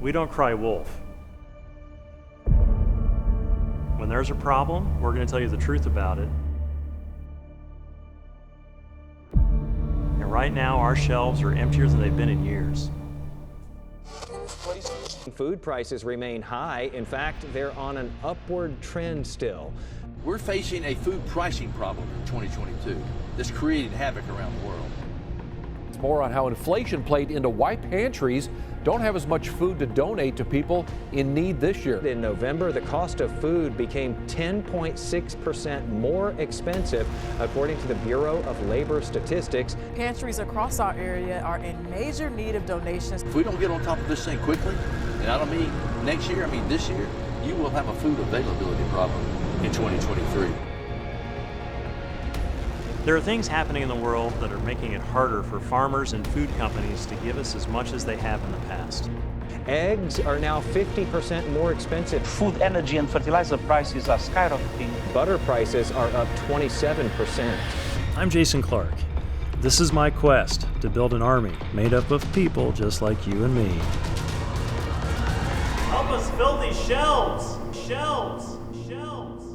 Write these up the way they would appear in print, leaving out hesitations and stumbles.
We don't cry wolf. When there's a problem, we're going to tell you the truth about it. And right now, our shelves are emptier than they've been in years. Food prices remain high. In fact, they're on an upward trend still. We're facing a food pricing problem in 2022 that's creating havoc around the world. More on how inflation played into why pantries don't have as much food to donate to people in need this year. In November, the cost of food became 10.6% more expensive, according to the Bureau of Labor Statistics. Pantries across our area are in major need of donations. If we don't get on top of this thing quickly, and I don't mean next year, I mean this year, you will have a food availability problem in 2023. There are things happening in the world that are making it harder for farmers and food companies to give us as much as they have in the past. Eggs are now 50% more expensive. Food, energy, and fertilizer prices are skyrocketing. Butter prices are up 27%. I'm Jason Clark. This is my quest to build an army made up of people just like you and me. Help us fill these shelves! Shelves! Shelves!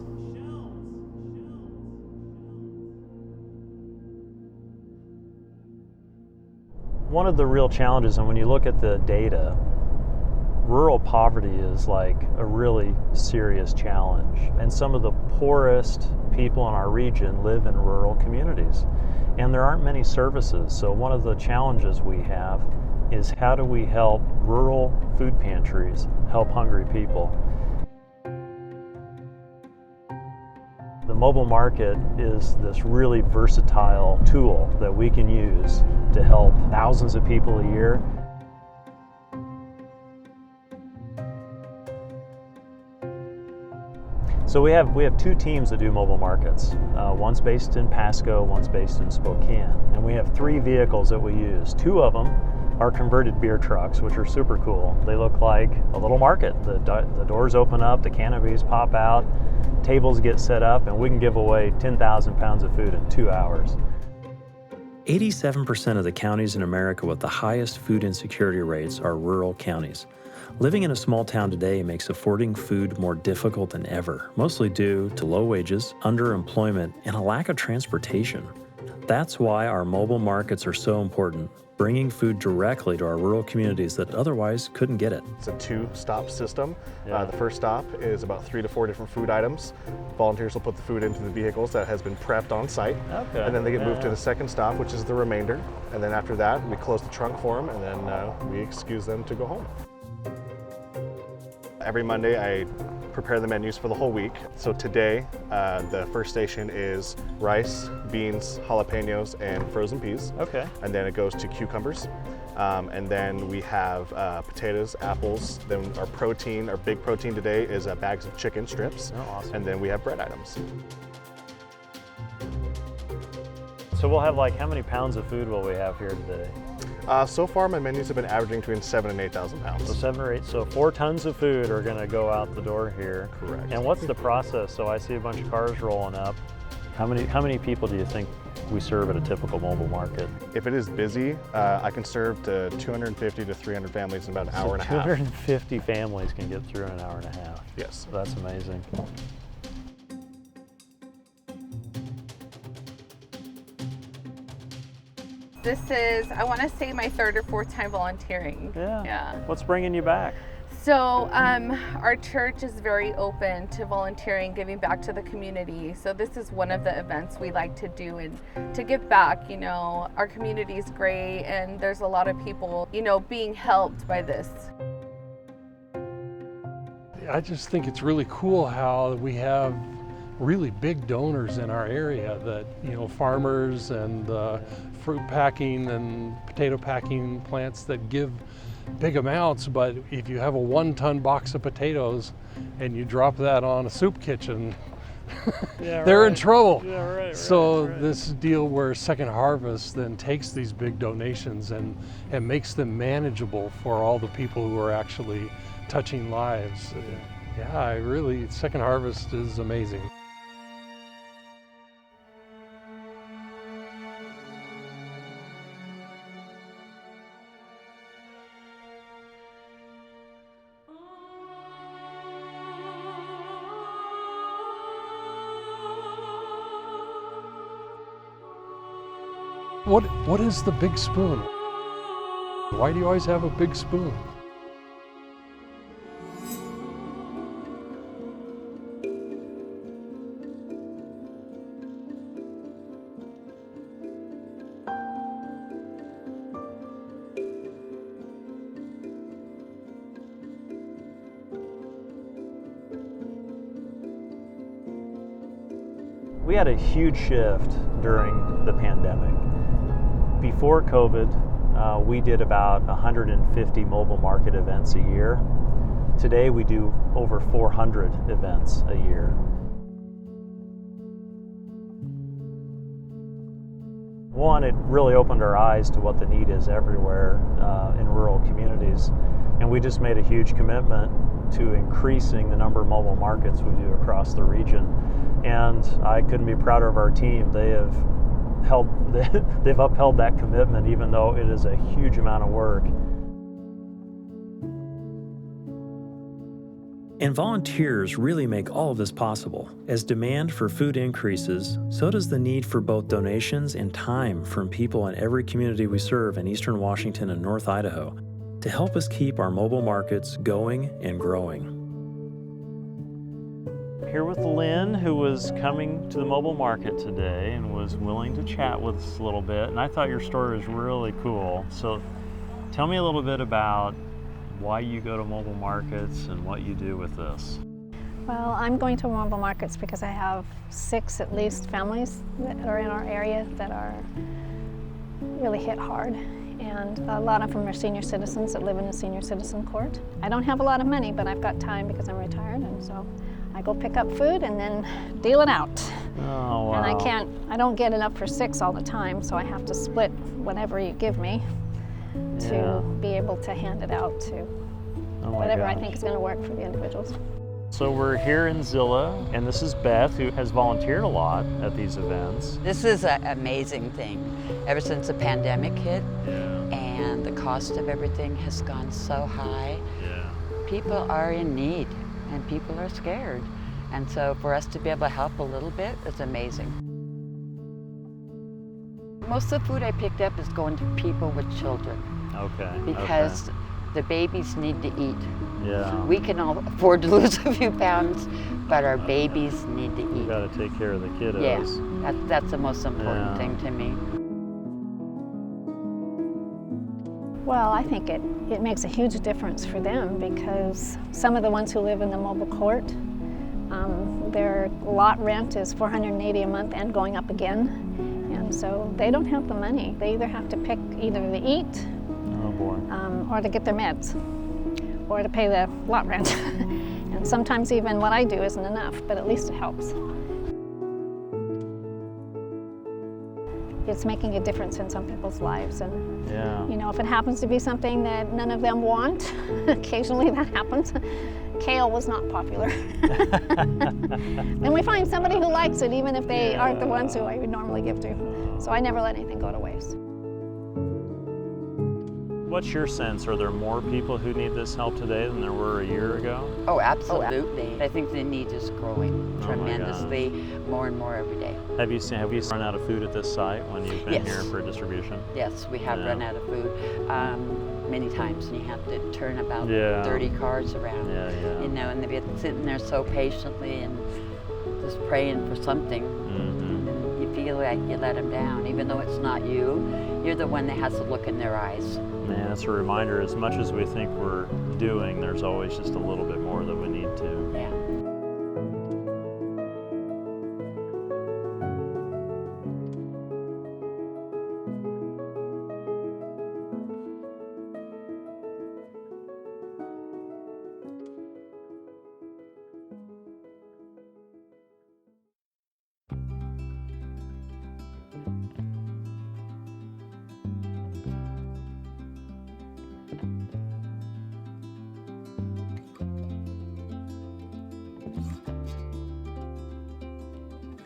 One of the real challenges, and when you look at the data, rural poverty is like a really serious challenge. And some of the poorest people in our region live in rural communities. And there aren't many services. So one of the challenges we have is how do we help rural food pantries help hungry people? The mobile market is this really versatile tool that we can use to help thousands of people a year. So we have two teams that do mobile markets. One's based in Pasco, one's based in Spokane. And we have 3 vehicles that we use. 2 of them are converted beer trucks, which are super cool. They look like a little market. The doors open up, the canopies pop out, tables get set up, and we can give away 10,000 pounds of food in 2 hours. 87% of the counties in America with the highest food insecurity rates are rural counties. Living in a small town today makes affording food more difficult than ever, mostly due to low wages, underemployment, and a lack of transportation. That's why our mobile markets are so important, bringing food directly to our rural communities that otherwise couldn't get it. It's a 2-stop system. Yeah. The first stop is about 3 to 4 different food items. Volunteers will put the food into the vehicles that has been prepped on site. Okay. And then they get moved to the second stop, which is the remainder. And then after that, we close the trunk for them, and then we excuse them to go home. Every Monday, I prepare the menus for the whole week. So today, the first station is rice, beans, jalapenos, and frozen peas. Okay. And then it goes to cucumbers. And then we have potatoes, apples. Then our protein, our big protein today is bags of chicken strips. Oh, awesome. And then we have bread items. So we'll have like, how many pounds of food will we have here today? So far, my menus have been averaging between 7,000 and 8,000 pounds. So 7 or 8, so 4 tons of food are gonna go out the door here. Correct. And what's the process? So I see a bunch of cars rolling up. How many people do you think we serve at a typical mobile market? If it is busy, I can serve to 250 to 300 families in about an hour and a half. 250 families can get through in an hour and a half. Yes. That's amazing. This is, I want to say, my 3rd or 4th time volunteering. Yeah. What's bringing you back? So our church is very open to volunteering, giving back to the community. So this is one of the events we like to do and to give back. You know, our community is great and there's a lot of people, you know, being helped by this. I just think it's really cool how we have really big donors in our area that, you know, farmers and fruit packing and potato packing plants that give big amounts, but if you have a 1-ton box of potatoes and you drop that on a soup kitchen, they're in trouble. So this deal where Second Harvest then takes these big donations and makes them manageable for all the people who are actually touching lives. Yeah, really, Second Harvest is amazing. What is the big spoon? Why do you always have a big spoon? We had a huge shift during the pandemic. Before COVID, we did about 150 mobile market events a year. Today we do over 400 events a year. One, it really opened our eyes to what the need is everywhere in rural communities. And we just made a huge commitment to increasing the number of mobile markets we do across the region. And I couldn't be prouder of our team. They've upheld that commitment, even though it is a huge amount of work. And volunteers really make all of this possible. As demand for food increases, so does the need for both donations and time from people in every community we serve in eastern Washington and North Idaho to help us keep our mobile markets going and growing. Here with Lynn, who was coming to the mobile market today and was willing to chat with us a little bit. And I thought your story was really cool. So tell me a little bit about why you go to mobile markets and what you do with this. Well, I'm going to mobile markets because I have 6 at least families that are in our area that are really hit hard. And a lot of them are senior citizens that live in a senior citizen court. I don't have a lot of money, but I've got time because I'm retired, and so I go pick up food and then deal it out. Oh, wow. And I don't get enough for 6 all the time, so I have to split whatever you give me to be able to hand it out to whatever I think is going to work for the individuals. So we're here in Zilla, and this is Beth, who has volunteered a lot at these events. This is an amazing thing. Ever since the pandemic hit and the cost of everything has gone so high, people are in need and people are scared. And so for us to be able to help a little bit is amazing. Most of the food I picked up is going to people with children. Okay. Because the babies need to eat. Yeah. We can all afford to lose a few pounds, but our babies need to eat. You got to take care of the kiddos. Yeah, that's the most important thing to me. Well, I think it makes a huge difference for them because some of the ones who live in the mobile court, their lot rent is $480 a month and going up again. And so they don't have the money. They either have to pick either to eat or to get their meds or to pay the lot rent. And sometimes even what I do isn't enough, but at least it helps. It's making a difference in some people's lives. And you know, if it happens to be something that none of them want, occasionally that happens. Kale was not popular. And we find somebody who likes it, even if they aren't the ones who I would normally give to. So I never let anything go to waste. What's your sense? Are there more people who need this help today than there were a year ago? Oh, absolutely. I think the need is growing tremendously, more and more every day. Have you run out of food at this site when you've been here for distribution? Yes, we have run out of food many times, and you have to turn about 30 cars around. You know, and they've been sitting there so patiently and just praying for something. And you feel like you let them down, even though it's not you. You're the one that has to look in their eyes. Man, it's a reminder, as much as we think we're doing, there's always just a little bit more that we need to. Yeah.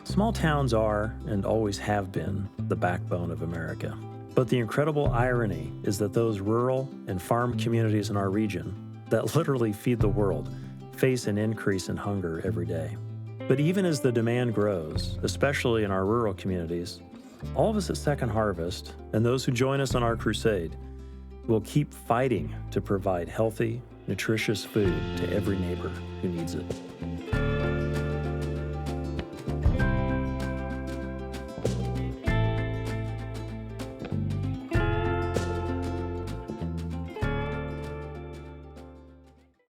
Small towns are, and always have been, the backbone of America. But the incredible irony is that those rural and farm communities in our region that literally feed the world face an increase in hunger every day. But even as the demand grows, especially in our rural communities, All of us at Second Harvest, and those who join us on our crusade, will keep fighting to provide healthy, nutritious food to every neighbor who needs it.